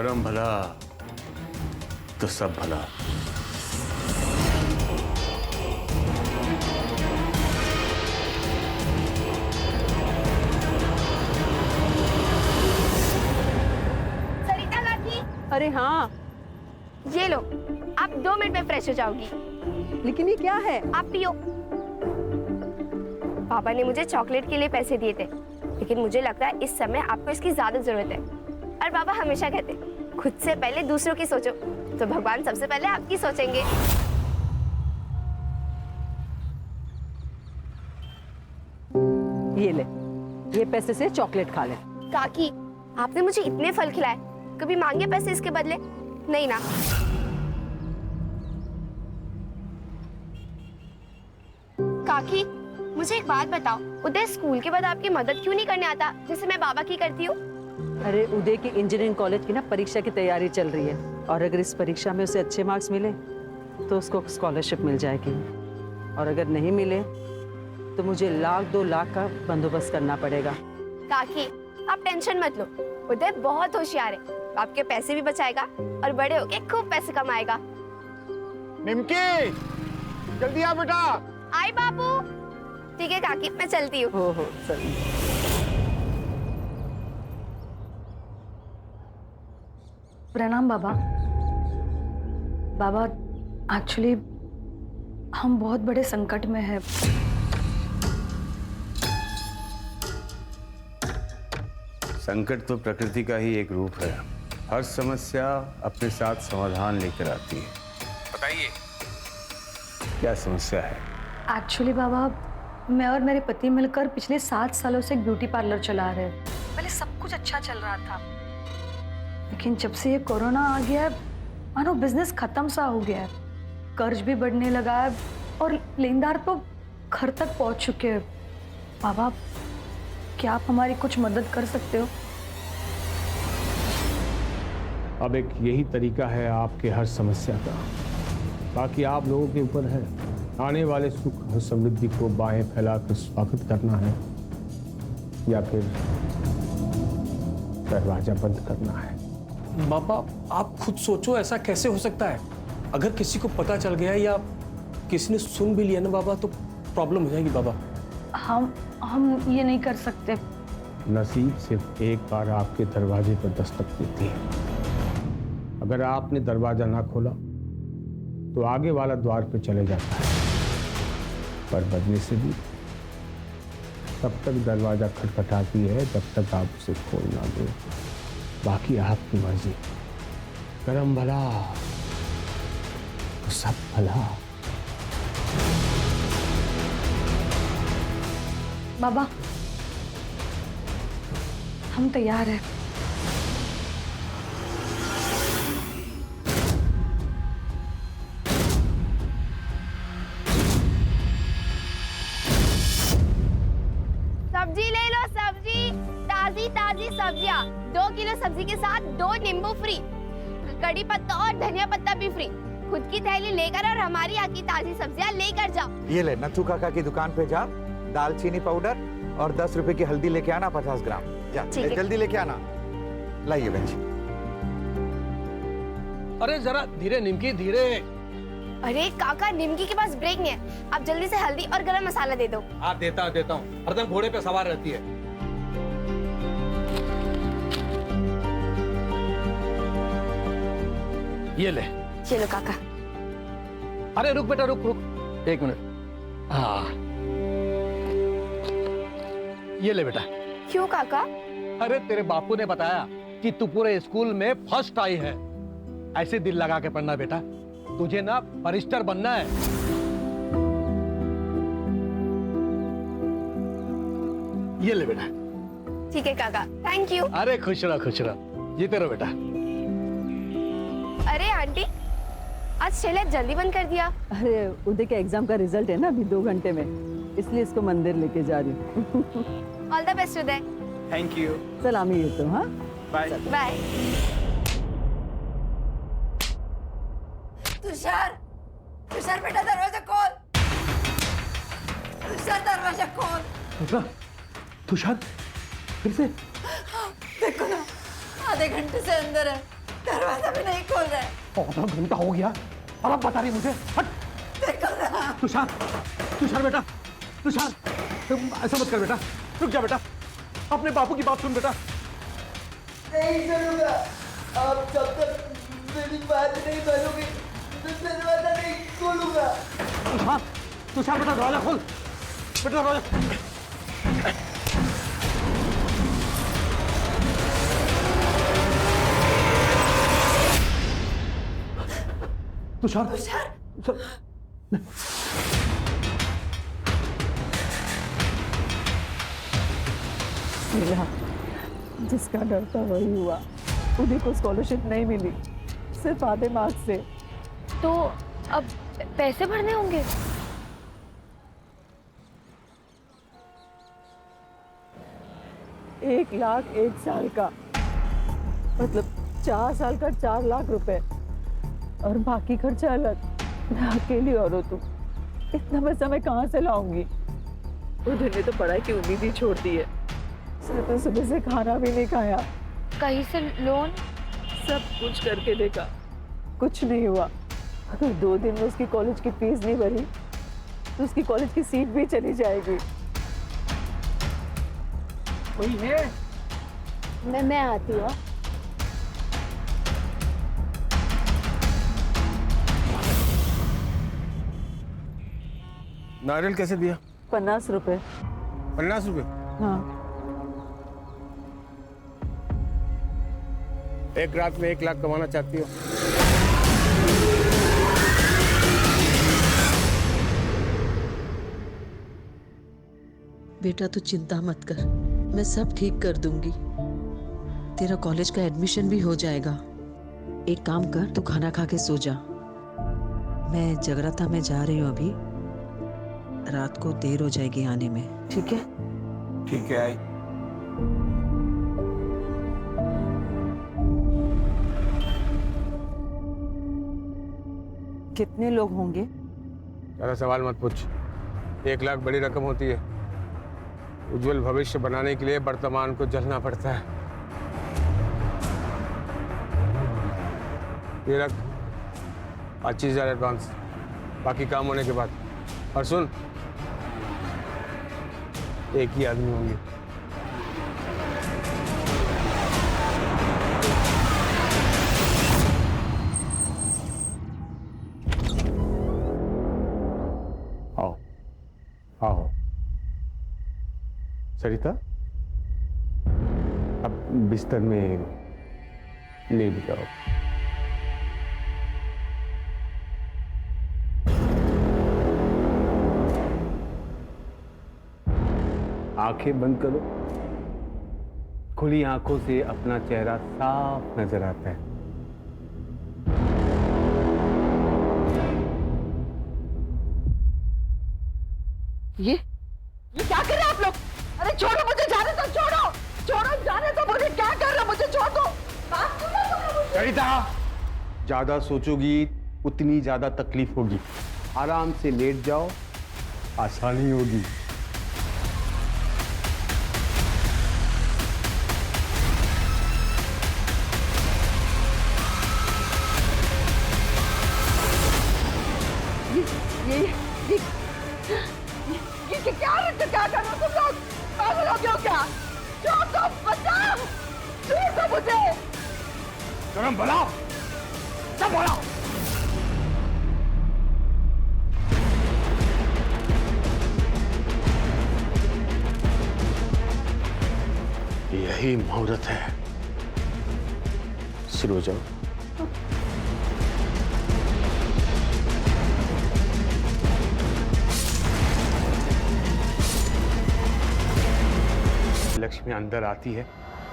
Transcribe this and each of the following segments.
करम भला तो सब भला। सरिता काकी, अरे हाँ, ये लो, आप 2 मिनट में फ्रेश हो जाओगी। लेकिन ये क्या है? आप पियो। पापा ने मुझे चॉकलेट के लिए पैसे दिए थे, लेकिन मुझे लगता है इस समय आपको इसकी ज्यादा जरूरत है। और पापा हमेशा कहते, खुद से पहले दूसरों की सोचो, तो भगवान सबसे पहले आपकी सोचेंगे। ये ले, ये पैसे से चॉकलेट खा ले। काकी, आपने मुझे इतने फल खिलाए, कभी मांगे पैसे इसके बदले? नहीं ना। काकी, मुझे एक बात बताओ, उदय स्कूल के बाद आपकी मदद क्यों नहीं करने आता, जैसे मैं बाबा की करती हूँ? अरे उदय की इंजीनियरिंग कॉलेज की ना परीक्षा की तैयारी चल रही है, और अगर इस परीक्षा में उसे अच्छे मार्क्स मिले तो उसको स्कॉलरशिप मिल जाएगी, और अगर नहीं मिले तो मुझे 1-2 लाख का बंदोबस्त करना पड़ेगा। काकी, आप टेंशन मत लो, उदय बहुत होशियार है, आपके पैसे भी बचाएगा और बड़े होके खूब पैसे कमाएगा। निमकी, जल्दी आ बेटा। आई बाबू। ठीक है काकी, मैं चलती हूँ। हो चल। प्रणाम बाबा। बाबा, एक्चुअली हम बहुत बड़े संकट में हैं। संकट तो प्रकृति का ही एक रूप है। हर समस्या अपने साथ समाधान लेकर आती है। बताइए, क्या समस्या है? एक्चुअली बाबा, मैं और मेरे पति मिलकर पिछले 7 सालों से एक ब्यूटी पार्लर चला रहे हैं। पहले सब कुछ अच्छा चल रहा था, लेकिन जब से ये कोरोना आ गया है, मानो बिजनेस खत्म सा हो गया है। कर्ज भी बढ़ने लगा है और लेनदार तो घर तक पहुंच चुके हैं। बाबा, क्या आप हमारी कुछ मदद कर सकते हो? अब एक यही तरीका है आपके हर समस्या का, बाकी आप लोगों के ऊपर है। आने वाले सुख और समृद्धि को बाहें फैलाकर स्वागत करना है या फिर दरवाजा बंद करना है। बाबा, आप खुद सोचो, ऐसा कैसे हो सकता है? अगर किसी को पता चल गया या किसी ने सुन भी लिया ना बाबा, तो प्रॉब्लम हो जाएगी बाबा। हम ये नहीं कर सकते। नसीब सिर्फ एक बार आपके दरवाजे पर दस्तक देती है। अगर आपने दरवाजा ना खोला तो आगे वाला द्वार पे चले जाता है, पर बदले से भी तब तक दरवाजा खटखटाती है जब तक आप उसे खोल ना दो। बाकी आपकी मर्जी। करम भला तो सब भला। बाबा, हम तैयार हैं। सब्जी ले लो, सब्जी, ताजी ताजी सब्जियाँ। 2 किलो सब्जी के साथ 2 नींबू फ्री, कड़ी पत्ता और धनिया पत्ता भी फ्री। खुद की थैली लेकर और हमारी यहाँ की ताजी सब्जियाँ लेकर जाओ। ये ले, नथु काका की दुकान पे जा, दालचीनी पाउडर और 10 रुपए की हल्दी लेके आना, 50 ग्राम। जा, जल्दी लेके आना। लाइए बहन जी। अरे जरा धीरे निमकी, धीरे। अरे काका, निमकी के पास ब्रेक नहीं है, आप जल्दी से हल्दी और गरम मसाला दे दो। हाँ, देता हूँ। हरदम घोड़े पे सवार रहती है। ये ले। चलो काका। अरे रुक बेटा, रुक। 1 मिनट। हाँ, ये ले बेटा। क्यों काका? अरे तेरे बापू ने बताया कि तू पूरे स्कूल में फर्स्ट आई है। ऐसे दिल लगा के पढ़ना बेटा, तुझे ना बैरिस्टर बनना है। ये ले बेटा। ठीक है काका, थैंक यू। अरे खुश रहो, जीते रहो बेटा। अरे आंटी, आज ठेला जल्दी बंद कर दिया। अरे उदय के एग्जाम का रिजल्ट है ना अभी 2 घंटे में, इसलिए इसको मंदिर लेके जा रही हूँ। All the best Uday. Thank you. सलामी है तो। हाँ, बाय बाय। तुषार बेटा, दरवाजा खोल। तुषार, दरवाजा खोल। तुषार, फिर से? देखो ना, आधे घंटे से अंदर है। दरवाजा भी नहीं खोल रहा है। पौना घंटा हो गया और अब बता रही मुझे। हट देखो ना। तुषार, तुषार बेटा, तुषार ऐसा मत कर बेटा, रुक जा बेटा, अपने बापू की बात सुन बेटा। नहीं करूँगा। आप जब तक मेरी बात नहीं मानोगे तो दरवाजा नहीं खोलूंगा। तुषार, तुषार बेटा दरवाजा खोल, बेटा दरवाजा। तुषार, तुषार, मिला, जिसका डर था वही हुआ। उन्हीं को स्कॉलरशिप नहीं मिली, सिर्फ आधे मार्क्स से। तो अब पैसे भरने होंगे। एक लाख 1 साल का, मतलब 4 साल का 4 लाख रुपए, और बाकी खर्चा अलग। मैं अकेली औरत हूँ, इतना पैसा मैं कहाँ से लाऊंगी? उधर ने तो पढ़ाई की उम्मीद ही छोड़ दी है। तो सुबह से खाना भी नहीं खाया, कहीं से लोन? सब कुछ करके देखा, कुछ नहीं हुआ। अगर 2 दिन में उसकी कॉलेज की फीस नहीं भरी तो उसकी कॉलेज की सीट भी चली जाएगी। कोई है? मैं आती हूँ। नारियल कैसे दिया? 50 रुपए। 50 रुपए? हाँ। एक रात में 1 लाख कमाना चाहती हो? बेटा तू चिंता मत कर, मैं सब ठीक कर दूंगी। तेरा कॉलेज का एडमिशन भी हो जाएगा। एक काम कर, तू खाना खा के सो जा। मैं जगराता में जा रही हूँ अभी, रात को देर हो जाएगी आने में। ठीक है? ठीक है। आई कितने लोग होंगे? ज़्यादा सवाल मत पूछ। 1 लाख बड़ी रकम होती है। उज्जवल भविष्य बनाने के लिए वर्तमान को जलना पड़ता है। ये रख 25,000 एडवांस, बाकी काम होने के बाद। और सुन, एक ही आदमी होंगे। आओ आओ सरिता, अब बिस्तर में लेट जाओ। आंखें बंद करो। खुली आंखों से अपना चेहरा साफ नजर आता है। ये क्या कर रहे हैं आप लोग? अरे छोड़ो मुझे, जाने दो, छोड़ो छोड़ो, जाने दो मुझे। क्या कर रहे हो? मुझे छोड़ दो। बात सुनो तुम। सरिता, ज्यादा सोचोगी उतनी ज्यादा तकलीफ होगी। आराम से लेट जाओ, आसानी होगी। ये क्या कर रहे हो तुम लोग? पागल हो गए हो क्या? छोड़ दो, बचाओ, छोड़ दो मुझे। शर्म बुलाओ, सब बुलाओ। यही मुहूर्त है। शुरू हो जाओ। लक्ष्मी अंदर आती है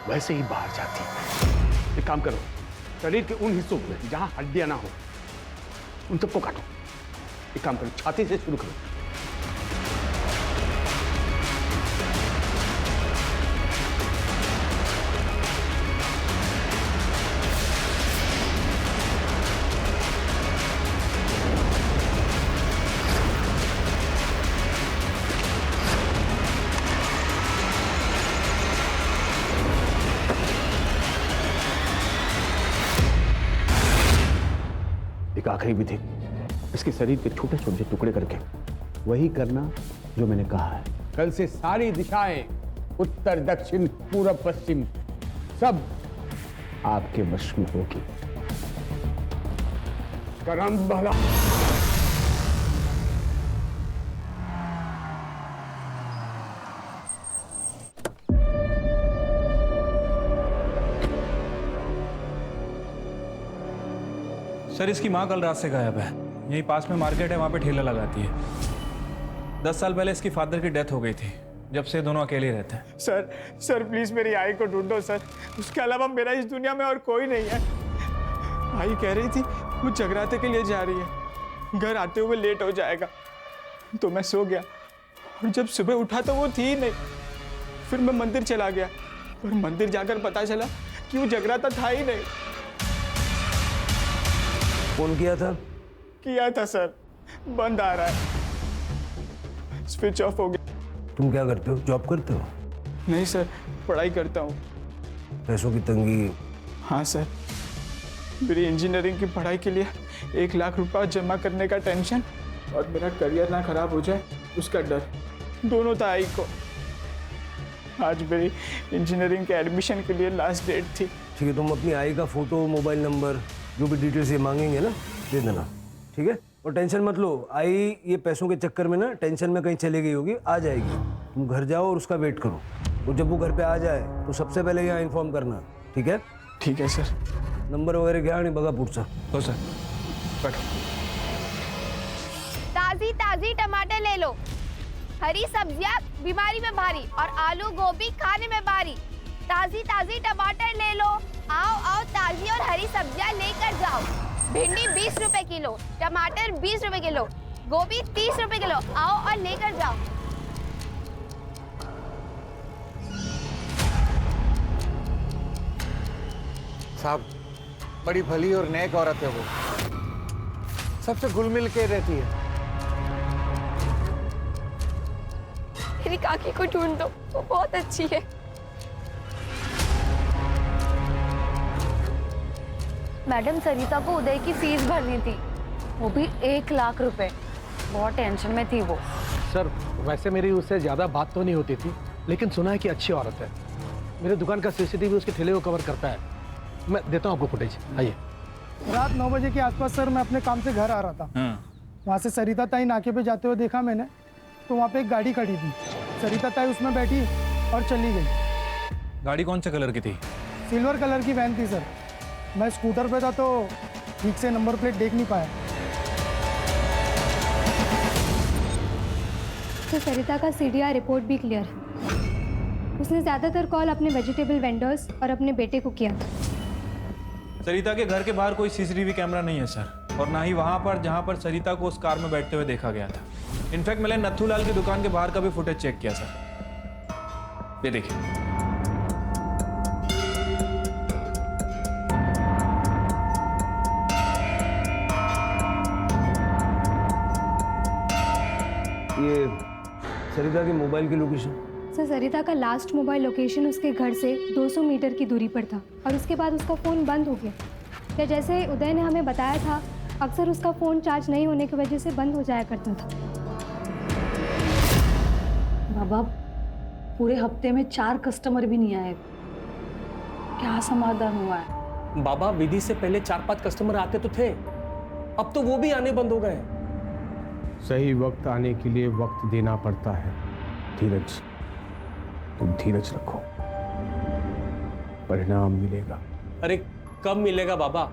वैसे ही बाहर जाती है। एक काम करो, शरीर के उन हिस्सों में जहां हड्डियां ना हो उन सबको काटो। एक काम करो, छाती से शुरू करो। एक आखिरी विधि, इसके शरीर के छोटे छोटे टुकड़े करके वही करना जो मैंने कहा है। कल से सारी दिशाएं, उत्तर दक्षिण पूरब पश्चिम, सब आपके वश में होगी। करम भला। सर इसकी माँ कल रात से गायब है। यहीं पास में मार्केट है, वहाँ पे ठेला लगाती है। 10 साल पहले इसकी फादर की डेथ हो गई थी, जब से दोनों अकेले रहते हैं। सर प्लीज मेरी आई को ढूंढो सर, उसके अलावा मेरा इस दुनिया में और कोई नहीं है। आई कह रही थी वो जगराते के लिए जा रही है, घर आते हुए लेट हो जाएगा, तो मैं सो गया और जब सुबह उठा तो वो थी ही नहीं। फिर मैं मंदिर चला गया और मंदिर जाकर पता चला कि वो जगराता था ही नहीं। फोन किया था? किया था सर, बंद आ रहा है, स्विच ऑफ हो गया। तुम क्या करते हो? जॉब करते हो? नहीं सर, पढ़ाई करता हूँ। पैसों की तंगी? हाँ सर, मेरी इंजीनियरिंग की पढ़ाई के लिए 1 लाख रुपया जमा करने का टेंशन और मेरा करियर ना खराब हो जाए उसका डर, दोनों था आई को। आज मेरी इंजीनियरिंग के एडमिशन के लिए लास्ट डेट थी। ठीक है, तुम अपनी आई का फोटो, मोबाइल नंबर, जो भी डिटेल्स ये मांगेंगे ना, दे देना, ठीक है? और टेंशन मत लो, आई ये पैसों के चक्कर में ना टेंशन में कहीं चली गई होगी, आ जाएगी। तुम घर जाओ और उसका वेट करो, और जब वो घर पे आ जाए तो सबसे पहले यहाँ इन्फॉर्म करना, ठीक है? ठीक है सर। नंबर वगैरह घ्या आणि बघा पुढचा. हो सर. बट ताजी ताजी टमाटर ले लो, हरी सब्जियां बीमारी में भारी और आलू गोभी खाने में भारी। ताजी ताजी टमाटर ले लो, आओ आओ ताजी और हरी सब्जियां लेकर जाओ। भिंडी 20 रुपए किलो, टमाटर 20 रुपए किलो, गोभी 30 रुपए किलो, आओ और लेकर जाओ। साहब, बड़ी भली और नेक औरत है वो, सबसे घुल मिल के रहती है। मेरी काकी को ढूंढ दो, वो बहुत अच्छी है। मैडम, सरिता को उदय की फीस भरनी थी, वो भी 1 लाख रुपए। बहुत टेंशन में थी वो। सर, वैसे मेरी उससे ज़्यादा बात तो नहीं होती थी, लेकिन सुना है कि अच्छी औरत है। मेरे दुकान का सीसीटीवी उसके ठेले को कवर करता है। मैं देता हूँ आपको फुटेज, आइए। रात 9 बजे के आसपास सर, मैं अपने काम से घर आ रहा था। वहाँ से सरिता ताई नाके पे जाते हुए देखा मैंने, तो वहाँ पे एक गाड़ी खड़ी थी। सरिता ताई उसमें बैठी और चली गई। गाड़ी कौन से कलर की थी? सिल्वर कलर की वैन थी सर। मैं स्कूटर पे था तो ठीक से नंबर प्लेट देख नहीं पाया। तो सरिता का सीडीआर रिपोर्ट भी क्लियर है। उसने ज़्यादातर कॉल अपने वेजिटेबल वेंडर्स और अपने बेटे को किया था। सरिता के घर के बाहर कोई सीसीटीवी कैमरा नहीं है सर, और ना ही वहां पर जहां पर सरिता को उस कार में बैठते हुए देखा गया था। इनफैक्ट मैंने नथुलाल की दुकान के बाहर का भी फुटेज चेक किया सर। ये देखिए। ये सरिता की मोबाइल की लोकेशन? सर, सरिता का लास्ट मोबाइल लोकेशन उसके घर से 200 मीटर की दूरी पर था और उसके बाद उसका फ़ोन बंद हो गया। या जैसे उदय ने हमें बताया था, अक्सर उसका फ़ोन चार्ज नहीं होने की वजह से बंद हो जाया करता था। बाबा, पूरे हफ्ते में 4 कस्टमर भी नहीं आए, क्या समाधान हुआ है? बाबा, विधि से पहले 4-5 कस्टमर आते तो थे, अब तो वो भी आने बंद हो गए। सही वक्त आने के लिए वक्त देना पड़ता है। धीरज, तुम धीरज रखो, परिणाम मिलेगा। अरे कब मिलेगा बाबा?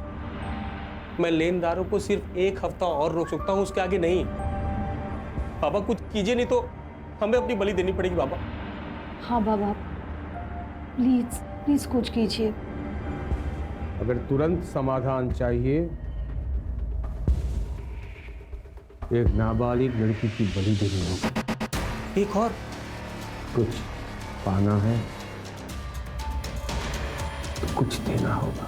मैं लेनदारों को सिर्फ 1 हफ्ता और रोक सकता हूँ, उसके आगे नहीं। बाबा कुछ कीजिए, नहीं तो हमें अपनी बलि देनी पड़ेगी बाबा। हाँ बाबा, प्लीज प्लीज कुछ कीजिए। अगर तुरंत समाधान चाहिए, एक नाबालिग लड़की की बलि देनी होगी। एक और कुछ पाना है तो कुछ देना होगा।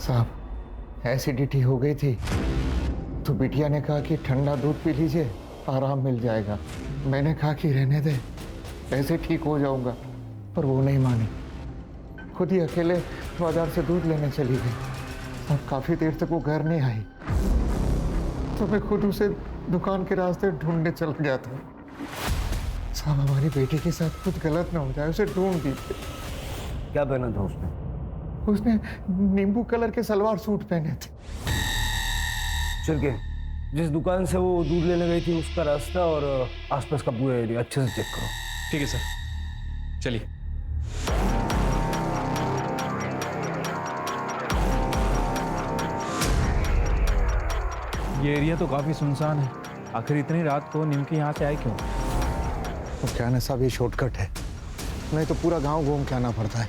साहब एसिडिटी हो गई थी तो बिटिया ने कहा कि ठंडा दूध पी लीजिए, आराम मिल जाएगा। मैंने कहा कि रहने दे, ऐसे ठीक हो जाऊंगा, पर वो नहीं मानी। खुद ही अकेले बाजार से दूध लेने चली गई। अब काफी देर तक वो घर नहीं आई तो मैं खुद उसे दुकान के रास्ते ढूंढने चल गया था। साहब हमारी बेटी के साथ कुछ गलत ना हो जाए, उसे ढूंढ दीजिए। क्या पहना था उसने? उसने नींबू कलर के सलवार सूट पहने थे। चल के जिस दुकान से वो दूध लेने गई थी उसका रास्ता और आसपास का पूरा एरिया अच्छे से चेक करो। ठीक है सर, चलिए। ये एरिया तो काफी सुनसान है। आखिर इतनी रात को निमकी यहाँ से आए क्यों? तो क्या ना साहब, ये शॉर्टकट है, नहीं तो पूरा गांव घूम के आना पड़ता है।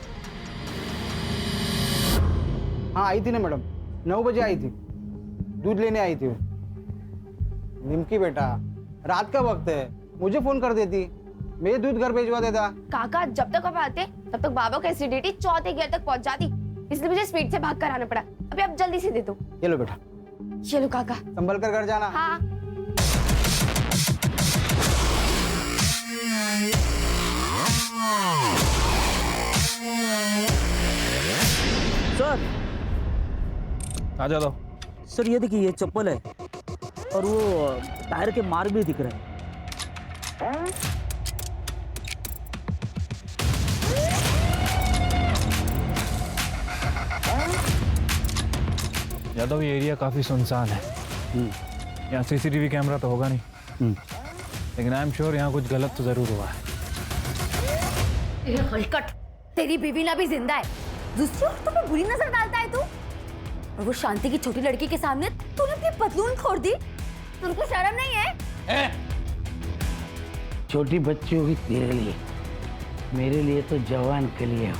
हाँ आई थी ना मैडम, 9 बजे आई थी, दूध लेने आई थी वो। निमकी बेटा, रात का वक्त है, मुझे फोन कर देती, मैं दूध घर भेजवा देता। काका जब तक आप आते तब तक बाबा को एसिडिटी चौथे गियर तक पहुंच जाती, इसलिए मुझे स्पीड से भाग कर आना पड़ा। अभी आप जल्दी से दे दो। ये लो बेटा, चलो काका। संभल कर घर जाना। हाँ। सर आ जाओ। सर ये देखिए, ये चप्पल है और वो टायर के मार्क भी दिख रहे हैं। यादव, ये एरिया काफी सुनसान है। यहाँ सीसीटीवी कैमरा तो होगा नहीं, लेकिन आई एम श्योर यहाँ कुछ गलत तो जरूर हुआ है। हलकट, तेरी बीवी ना भी जिंदा है, दूसरी औरतों पे बुरी नजर डालता है तू। और वो शांति की छोटी लड़की के सामने तूने अपनी पतलून खोल दी, तुमको शर्म नहीं है? छोटी बच्ची होगी तेरे लिए, मेरे लिए तो जवान के लिए हो।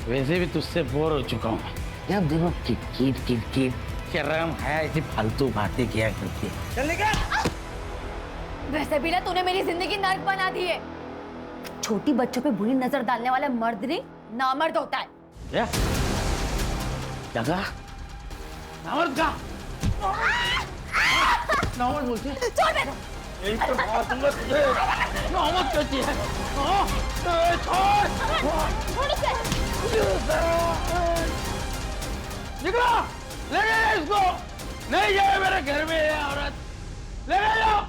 वैसे भी तुझसे बोर हो चुका हूँ। जब देखो किट शर्म है, ऐसी फालतू बातें किया करती है। चल निकल। वैसे भी ना तूने मेरी जिंदगी नर्क बना दी है। छोटी बच्चों पे बुरी नजर डालने वाला मर्द नहीं, नामर्द होता है। क्या कहा? नामर्द का? नामर्द बोलती है? छोड़ मेरे। यही तो बात मत है। नामर्द कहती है। छोड़ इसे। निकलो, ले गए इसको। नहीं जाए मेरे घर में ये औरत, ले गए जाओ।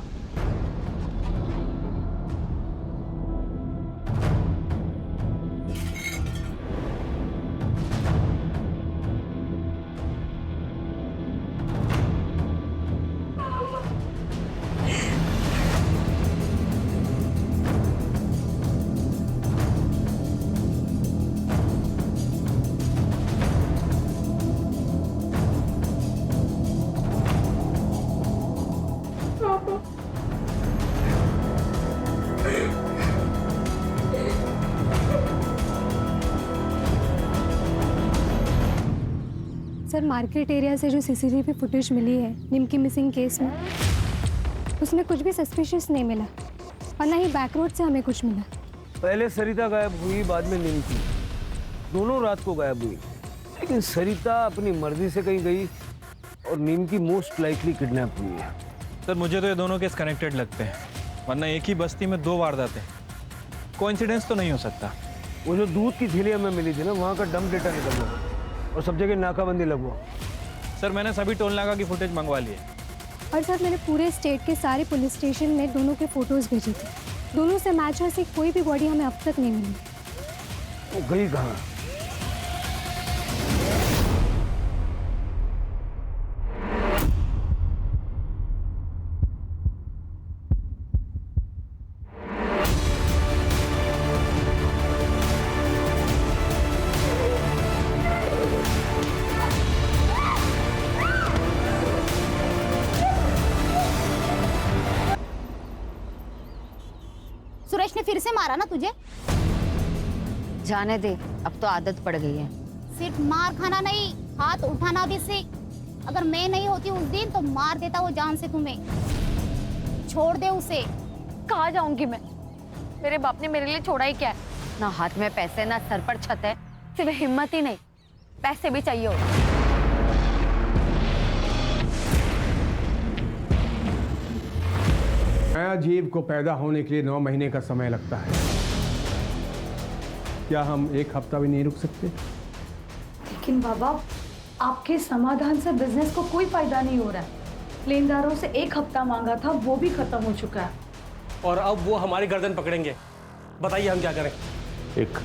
सर, मार्केट एरिया से जो सीसीटीवी फुटेज मिली है निमकी मिसिंग केस में, उसमें कुछ भी सस्पिशियस नहीं मिला और ना ही बैक रोड से हमें कुछ मिला। पहले सरिता गायब हुई, बाद में निमकी, दोनों रात को गायब हुई। लेकिन सरिता अपनी मर्जी से कहीं गई और निमकी मोस्ट लाइकली किडनैप हुई है। सर मुझे तो ये दोनों केस कनेक्टेड लगते हैं, वरना एक ही बस्ती में 2 वारदातें, कोइंसिडेंस तो नहीं हो सकता। वो जो दूध की थैलियां में मिली थी ना, वहाँ का डंप डेटा निकल गया और सब जगह नाकाबंदी लगवा। सर मैंने सभी टोल नाका की फुटेज मंगवा ली है। और सर मैंने पूरे स्टेट के सारे पुलिस स्टेशन में दोनों के फोटोज भेजे थे, दोनों से मैच ऐसी कोई भी बॉडी हमें अब तक नहीं मिली। वो गई कहाँ? सुरेश ने फिर से मारा ना तुझे? जाने दे, अब तो आदत पड़ गई है। सिर्फ मार खाना नहीं, हाथ उठाना भी सीख। अगर मैं नहीं होती उस दिन तो मार देता वो जान से तुम्हें। छोड़ दे उसे। कहाँ जाऊंगी मैं? मेरे बाप ने मेरे लिए छोड़ा ही क्या है? ना हाथ में पैसे, ना सर पर छत है, सिर्फ हिम्मत ही नहीं, पैसे भी चाहिए होते। नया जीव को पैदा होने के लिए 9 महीने का समय लगता है। क्या हम 1 हफ्ता भी नहीं रुक सकते? लेकिन बाबा, आपके समाधान से बिजनेस को कोई फायदा नहीं हो रहा है। लेनदारों से 1 हफ्ता मांगा था, वो भी खत्म हो चुका है। और अब वो हमारी गर्दन पकड़ेंगे। बताइए हम क्या करें? एक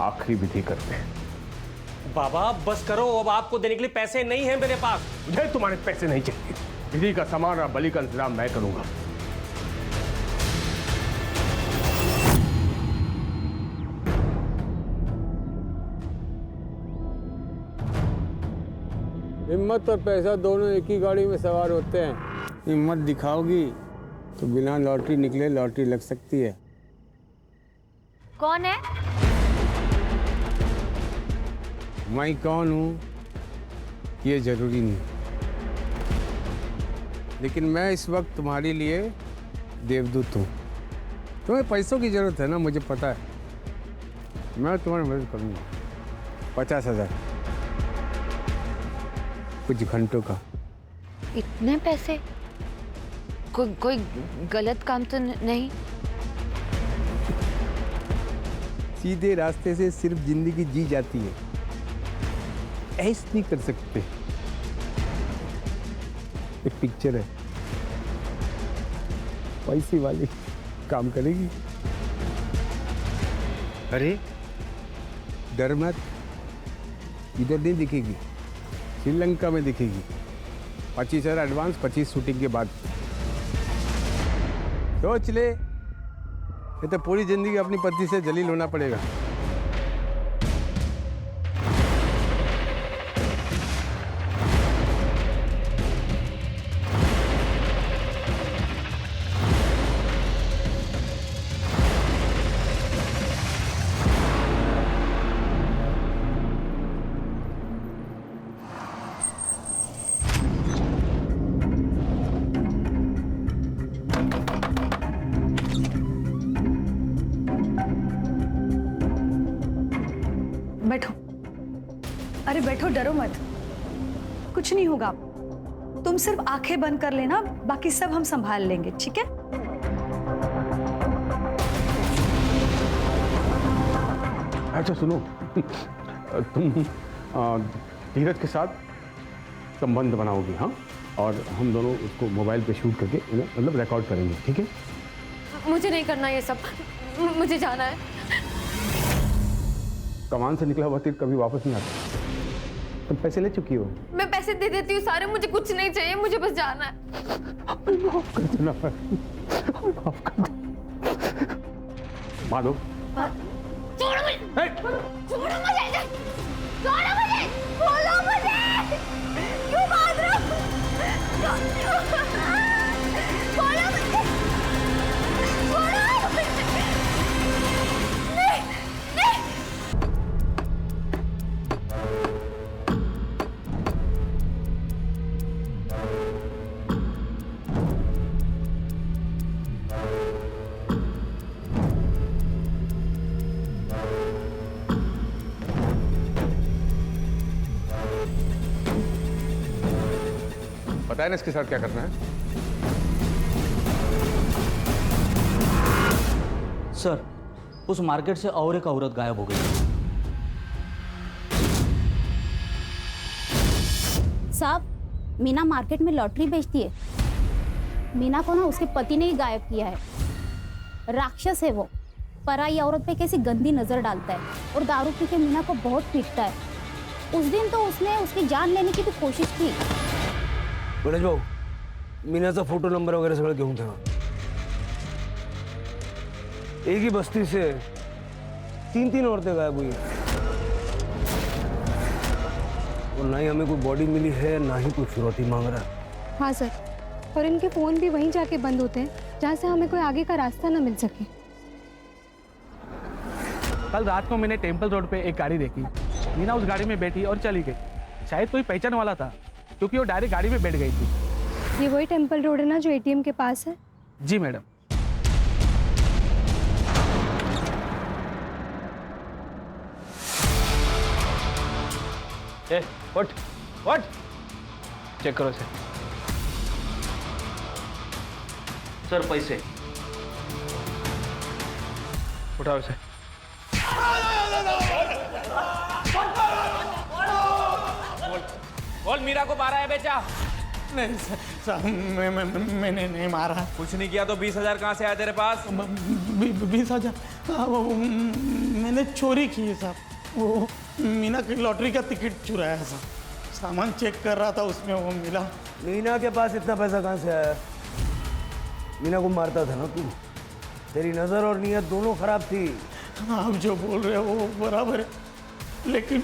आखिरी विधि करते हैं। बाबा बस करो, अब आपको देने के लिए पैसे नहीं हैं मेरे पास। मुझे तुम्हारे पैसे नहीं चाहिए। विधि का सामान और बलि का इंतजाम मैं करूंगा। हिम्मत और पैसा दोनों एक ही गाड़ी में सवार होते हैं। हिम्मत दिखाओगी तो बिना लॉटरी निकले लॉटरी लग सकती है। कौन है? मैं कौन हूँ ये जरूरी नहीं, लेकिन मैं इस वक्त तुम्हारे लिए देवदूत हूँ। तुम्हें पैसों की जरूरत है ना, मुझे पता है। मैं तुम्हारी मदद करूँगा। 50,000 कुछ घंटों का। इतने पैसे? कोई गलत काम तो नहीं? सीधे रास्ते से सिर्फ जिंदगी जी जाती है, ऐस नहीं कर सकते। एक पिक्चर है, पैसे वाली काम करेगी। अरे डर मत, इधर नहीं दिखेगी, श्रीलंका में दिखेगी। 25,000 एडवांस, 25 शूटिंग के बाद। सोच ले, ये तो पूरी जिंदगी अपनी पत्नी से जलील होना पड़ेगा। बैठो। अरे बैठो, डरो मत, कुछ नहीं होगा। तुम सिर्फ आंखें बंद कर लेना, बाकी सब हम संभाल लेंगे, ठीक है? अच्छा सुनो, तुम धीरज के साथ संबंध बनाओगी, हाँ? और हम दोनों उसको मोबाइल पे शूट करके मतलब रिकॉर्ड करेंगे, ठीक है? मुझे नहीं करना ये सब, मुझे जाना है। कमान से निकला हुआ तीर कभी वापस नहीं आता। तुम पैसे ले चुकी हो। मैं पैसे दे देती हूँ सारे, मुझे कुछ नहीं चाहिए, मुझे बस जाना है। माफ कर देना, माफ कर दो। माधव, छोड़ो मुझे, छोड़ो मुझे, छोड़ो मुझे, बोलो मुझे, क्यों भाग रहे हो? बोलो मुझे, बोलो मुझे। नहीं, नहीं। पता है ना इसके साथ क्या करना है? सर, उस मार्केट से और एक औरत गायब हो गई। साहब, मीना मार्केट में लॉटरी बेचती है। मीना को ना उसके पति ने ही गायब किया है। राक्षस है वो, पराई औरत पे कैसी गंदी नजर डालता है और दारू पी के मीना को बहुत पीटता है। उस दिन तो उसने उसकी जान लेने की भी कोशिश की। गणेश भाऊ, मीनाचा फोटो नंबर वगैरह सगळं घेऊन ठेवा। एक ही बस्ती से 3 औरतें गायब हुई हैं और ना ही हमें कोई बॉडी मिली है, ना ही कोई फिरौती मांग रहा है। हाँ सर, और इनके फ़ोन भी वहीं जाके बंद होते हैं जहाँ से हमें कोई आगे का रास्ता ना मिल सके। कल रात को मैंने टेम्पल रोड पे एक गाड़ी देखी। मीना उस गाड़ी में बैठी और चली गई। शायद कोई पहचान वाला था, क्योंकि वो डायरेक्ट गाड़ी में बैठ गई थी। ये वही टेम्पल रोड है ना जो एटीएम के पास है? जी मैडम। उठ चेक करो इसे। सर पैसे उठाओ इसे। बोल मीरा को मारा है बेचा? नहीं सर, मैंने नहीं मारा। कुछ नहीं किया तो 20,000 कहाँ से आया तेरे पास? 20,000 वो मैंने चोरी की है साहब। वो मीना की लॉटरी का टिकट चुराया साहब। सामान चेक कर रहा था, उसमें वो मिला। मीना के पास इतना पैसा कहाँ से आया? मीना को मारता था ना तू? तेरी नज़र और नीयत दोनों खराब थी। आप जो बोल रहे हो वो बराबर है, लेकिन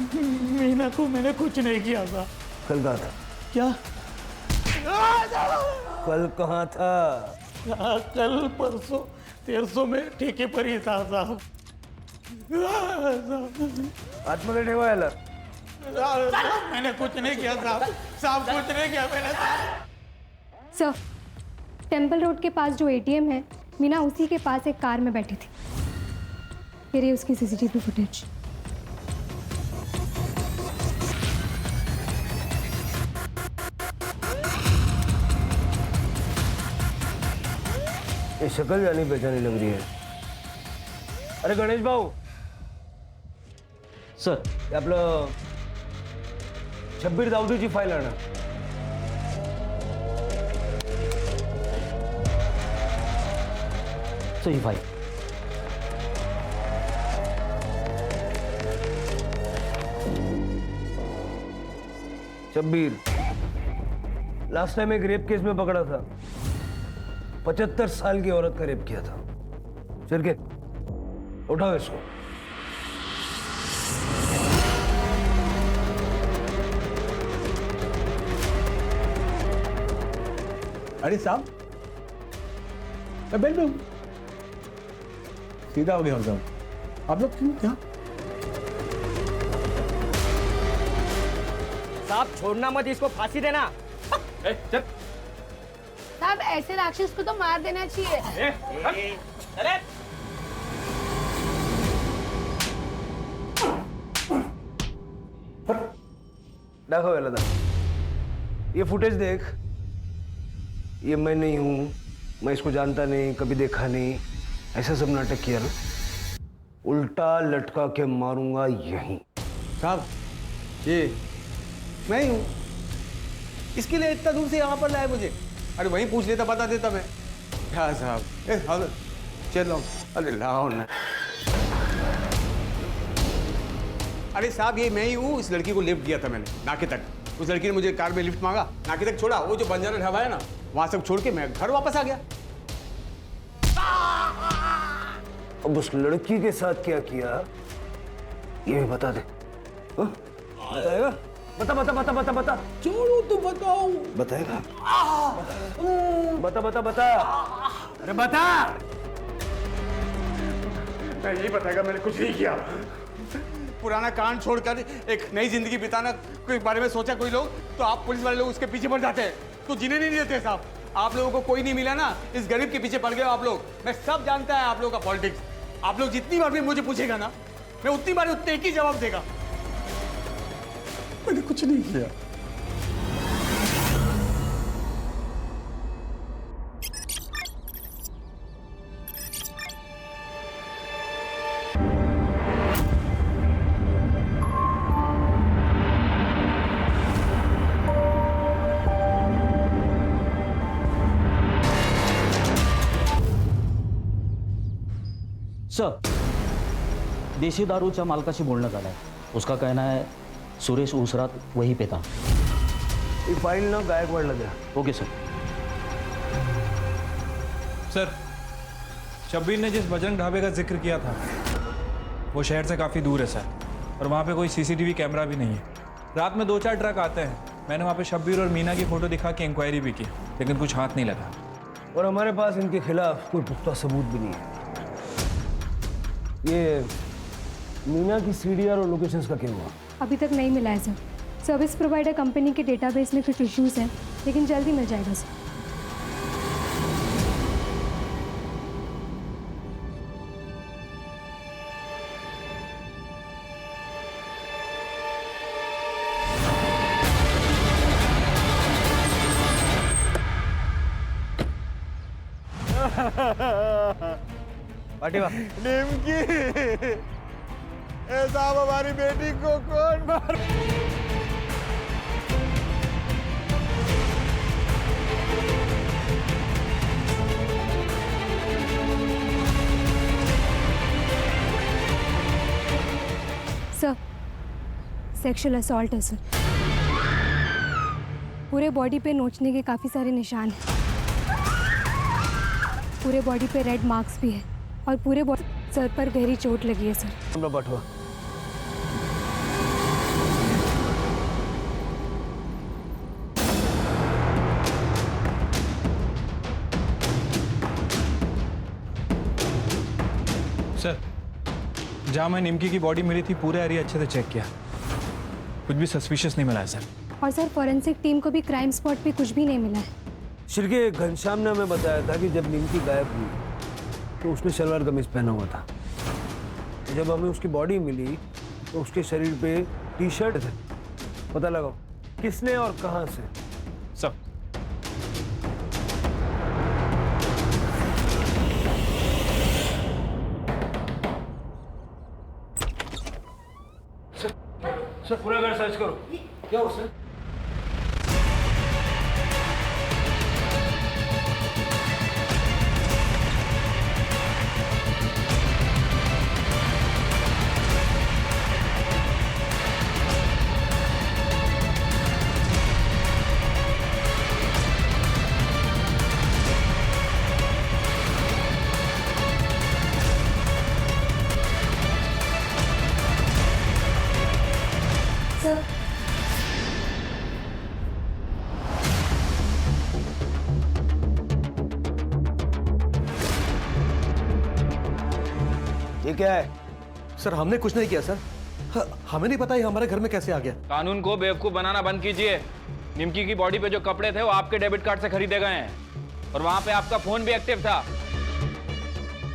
मीना को मैंने कुछ नहीं किया था। कल कहाँ था? क्या? कल कहाँ था? कल परसों 1300 में ठेके पर ही था साहब। आतमध्ये ठेवायला? मैंने कुछ नहीं किया साहब। साहब कुछ नहीं किया मैंने। सर, टेम्पल रोड के पास जो एटीएम है, मीना उसी के पास एक कार में बैठी थी। ये रही उसकी सीसीटीवी फुटेज। ये शक्ल जानी पहचानी लग रही है। अरे गणेश भाऊ सर, हे आपलं शब्बीर दाऊदीची फाईल आणा। सर ही फाइल। शब्बीर लास्ट टाइम एक रेप केस में पकड़ा था। 75 साल की औरत का रेप किया था। चल के उठाओ इसको। अरे साहब, मैं बेल में हूं। सीधा हो गया साहब। आप लोग क्यों क्या? साहब छोड़ना मत, इसको फांसी देना। चल। साहब ऐसे राक्षस को तो मार देना चाहिए। अरे दाखव याला दाखव। ये फुटेज देख। ये मैं नहीं हूं, मैं इसको जानता नहीं, कभी देखा नहीं, ऐसा सब नाटक किया ना, उल्टा लटका के मारूंगा यहीं। साहब ये मैं ही हूँ, इसके लिए इतना दूर से यहाँ पर लाए मुझे। अरे वहीं पूछ लेता, बता देता मैं। क्या साहब, चलो। अरे लाओ ना। अरे साहब ये मैं ही हूँ। इस लड़की को लिफ्ट दिया था मैंने नाके तक। उस लड़की ने मुझे कार में लिफ्ट मांगा, नाके तक छोड़ा। वो जो बंजारा ढाबा है ना, वहां सब छोड़ के मैं घर वापस आ गया। अब उस लड़की के साथ क्या किया ये भी बता दे। हाँ? बताएगा? बता बता बता बता बता। छोड़ो तो बताओ। बताएगा? बता बता बता। अरे बता। मैं यही बताएगा, मैंने कुछ नहीं किया। पुराना कांड छोड़कर एक नई जिंदगी बिताना के बारे में सोचा कोई लोग, तो आप पुलिस वाले लोग उसके पीछे पड़ जाते हैं, तो जीने नहीं देते साहब। आप लोगों को कोई नहीं मिला ना, इस गरीब के पीछे पड़ गए आप लोग। मैं सब जानता है आप लोगों का पॉलिटिक्स। आप लोग जितनी बार भी मुझे पूछेगा ना, मैं उतनी बार उतने एक ही जवाब देगा, मैंने कुछ नहीं किया। सर, देशी दारूच्या मालकाशी बोलणं झालंय। उसका कहना है सुरेश उसरात वहीं पे था। ये फाइल ना गायकवाड़ला द्या। Okay sir. सर, शब्बीर ने जिस बजरंग ढाबे का जिक्र किया था वो शहर से काफ़ी दूर है सर, और वहाँ पे कोई सीसीटीवी कैमरा भी नहीं है। रात में 2-4 ट्रक आते हैं। मैंने वहाँ पे शब्बीर और मीना की फ़ोटो दिखा के इंक्वायरी भी की, लेकिन कुछ हाथ नहीं लगा। और हमारे पास इनके खिलाफ कोई पुख्ता सबूत भी नहीं है। ये मीना की सीडीआर और लोकेशंस का क्या हुआ? अभी तक नहीं मिला है सर। सर्विस प्रोवाइडर कंपनी के डेटाबेस में कुछ इश्यूज हैं, लेकिन जल्दी मिल जाएगा सर। पार्टी वाह। निमकी, ए साहब हमारी बेटी को कौन मार? सर, सेक्सुअल असॉल्ट है सर। पूरे बॉडी पे नोचने के काफ़ी सारे निशान हैं। पूरे बॉडी पे रेड मार्क्स भी है और पूरे बॉडी सर पर गहरी चोट लगी है सर। हमरा बटवा। सर, जहाँ मैं निमकी की बॉडी मिली थी पूरा एरिया अच्छे से चेक किया, कुछ भी सस्पिशियस नहीं मिला है सर। और सर फॉरेंसिक टीम को भी क्राइम स्पॉट पे कुछ भी नहीं मिला है। शिरके घनश्याम ने हमें बताया था कि जब निमकी गायब हुई तो उसने सलवार कमीज पहना हुआ था। जब हमें उसकी बॉडी मिली तो उसके शरीर पे टी शर्ट थे। पता लगाओ किसने और कहां से। सब सर पूरा घर सर्च करो। क्या हो सर? सर, ये क्या है? सर हमने कुछ नहीं किया सर। हमें नहीं पता ये हमारे घर में कैसे आ गया। कानून को बेवकूफ बनाना बंद कीजिए। निमकी की बॉडी पे जो कपड़े थे वो आपके डेबिट कार्ड से खरीदे गए हैं और वहां पे आपका फोन भी एक्टिव था।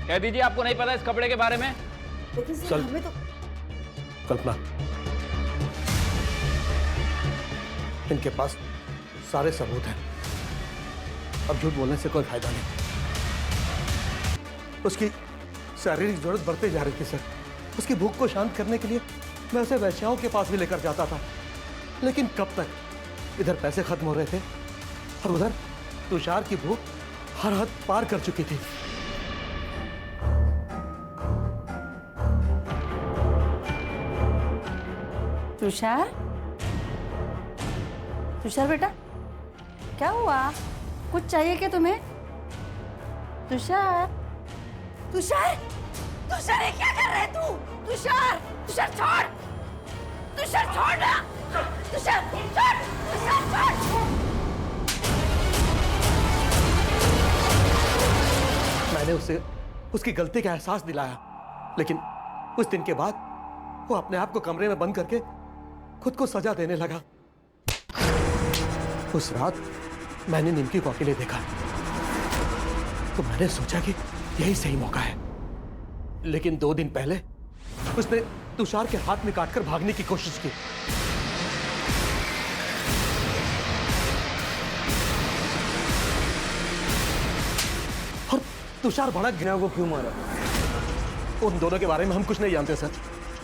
कह दीजिए आपको नहीं पता इस कपड़े के बारे में। सर हमें तो कल्पना, इनके पास सारे सबूत हैं। अब झूठ बोलने से कोई फायदा नहीं। उसकी शारीरिक जरूरत बढ़ती जा रही थी सर। उसकी भूख को शांत करने के लिए मैं उसे वैश्याओं के पास भी लेकर जाता था, लेकिन कब तक? इधर पैसे खत्म हो रहे थे और उधर तुषार की भूख हर हद पार कर चुकी थी। तुषार, तुषार बेटा क्या हुआ? कुछ चाहिए क्या तुम्हें? तुषार, तुषार, तुषार ये क्या कर रहा है तू? तुषार, तुषार छोड़, तुषार छोड़ ना, तुषार छोड़, तुषार छोड़। मैंने उसे उसकी गलती का एहसास दिलाया, लेकिन उस दिन के बाद वो अपने आप को कमरे में बंद करके खुद को सजा देने लगा। उस रात मैंने निमकी को अकेले देखा तो मैंने सोचा कि यही सही मौका है, लेकिन 2 दिन पहले उसने तुषार के हाथ में काटकर भागने की कोशिश की। और तुषार भड़क गया। को क्यों मारा? उन दोनों के बारे में हम कुछ नहीं जानते सर।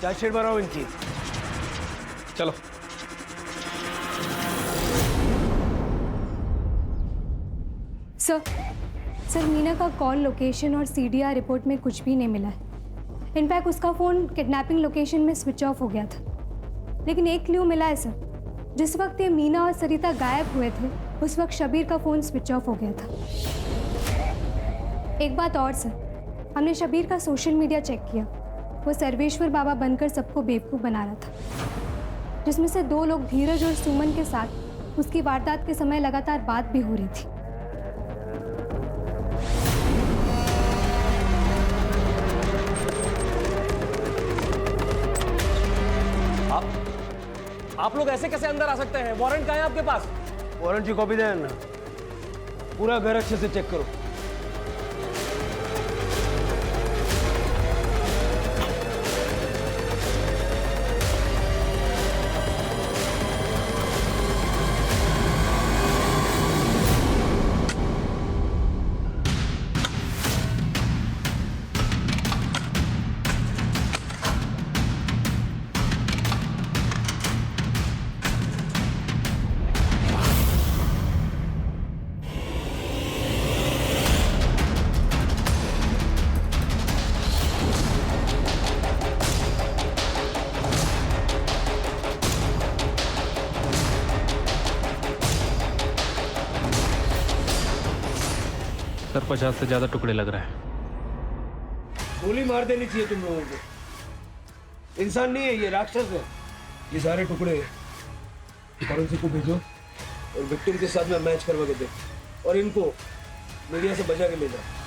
चार्जशीट बनाओ इनकी। चलो। सर मीना का कॉल लोकेशन और सीडीआर रिपोर्ट में कुछ भी नहीं मिला है। इनफैक्ट उसका फ़ोन किडनैपिंग लोकेशन में स्विच ऑफ हो गया था। लेकिन एक क्लू मिला है सर, जिस वक्त ये मीना और सरिता गायब हुए थे उस वक्त शबीर का फ़ोन स्विच ऑफ हो गया था। एक बात और सर, हमने शबीर का सोशल मीडिया चेक किया। वो सर्वेश्वर बाबा बनकर सबको बेवकूफ़ बना रहा था, जिसमें से 2 लोग धीरज और सुमन के साथ उसकी वारदात के समय लगातार बात भी हो रही थी। आप लोग ऐसे कैसे अंदर आ सकते हैं? वारंट कहाँ है आपके पास? वारंट की कॉपी देना। पूरा घर अच्छे से चेक करो। सर 50 से ज़्यादा टुकड़े लग रहे हैं। गोली मार देनी चाहिए तुम लोगों को। इंसान नहीं है ये, राक्षस है। ये सारे टुकड़े फॉरेंसिक को भेजो और विक्टिम के साथ में मैच करवा के दे, और इनको मीडिया से बचा के ले जाओ।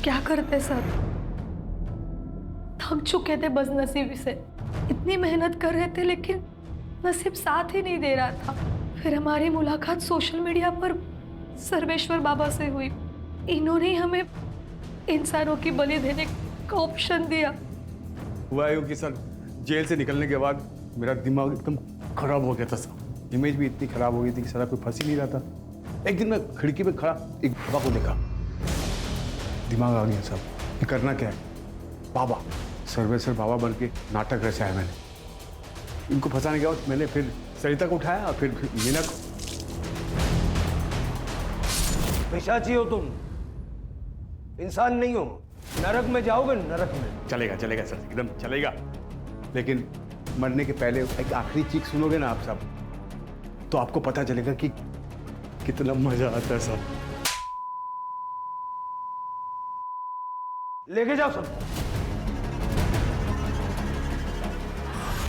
क्या करते सर, थक चुके थे बस नसीब से। इतनी मेहनत कर रहे थे लेकिन नसीब साथ ही नहीं दे रहा था। फिर हमारी मुलाकात सोशल मीडिया पर सर्वेश्वर बाबा से हुई। इन्होंने ही हमें इंसानों की बलि देने का ऑप्शन दिया। हुआ यूँ कि सर जेल से निकलने के बाद मेरा दिमाग एकदम खराब हो गया था सर। इमेज भी इतनी खराब हो गई थी कि सर कोई फंस ही नहीं रहा था। एक दिन मैं खिड़की पे खड़ा एक बाबा को देखा, दिमाग आ गया सर, ये करना क्या है। बाबा सर्वेश्वर बाबा बन के नाटक रचा है मैंने। इनको फंसाने के बाद मैंने फिर सरिता को उठाया और फिर मीना को। पिशाची हो तुम, इंसान नहीं हो। नरक में जाओगे, नरक में। चलेगा चलेगा सर, एकदम चलेगा। लेकिन मरने के पहले एक आखिरी चीख सुनोगे ना आप सब, तो आपको पता चलेगा कि कितना मजा आता है सर। लेके जाओ सब।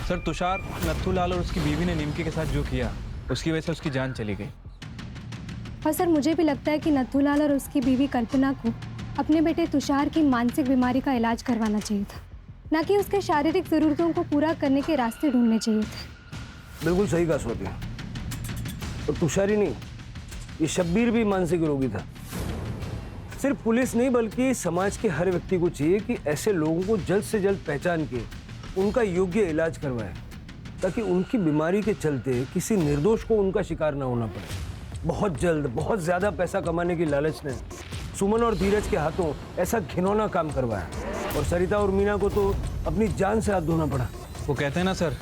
सर तुषार, नथुलाल और उसकी बीवी ने निमकी के साथ जो किया उसकी वजह से उसकी जान चली गई। और सर मुझे भी लगता है कि नथुलाल और उसकी बीवी कल्पना को अपने बेटे तुषार की मानसिक बीमारी का इलाज करवाना चाहिए था, ना कि उसके शारीरिक ज़रूरतों को पूरा करने के रास्ते ढूंढने चाहिए थे। बिल्कुल सही कहा स्वाति। और तुषार ही नहीं, ये शब्बीर भी मानसिक रोगी था। सिर्फ पुलिस नहीं बल्कि समाज के हर व्यक्ति को चाहिए कि ऐसे लोगों को जल्द से जल्द पहचान के उनका योग्य इलाज करवाए, ताकि उनकी बीमारी के चलते किसी निर्दोष को उनका शिकार ना होना पड़े। बहुत जल्द बहुत ज़्यादा पैसा कमाने की लालच ने सुमन और धीरज के हाथों ऐसा घिनौना काम करवाया, और सरिता और मीना को तो अपनी जान से हाथ धोना पड़ा। वो कहते हैं ना सर,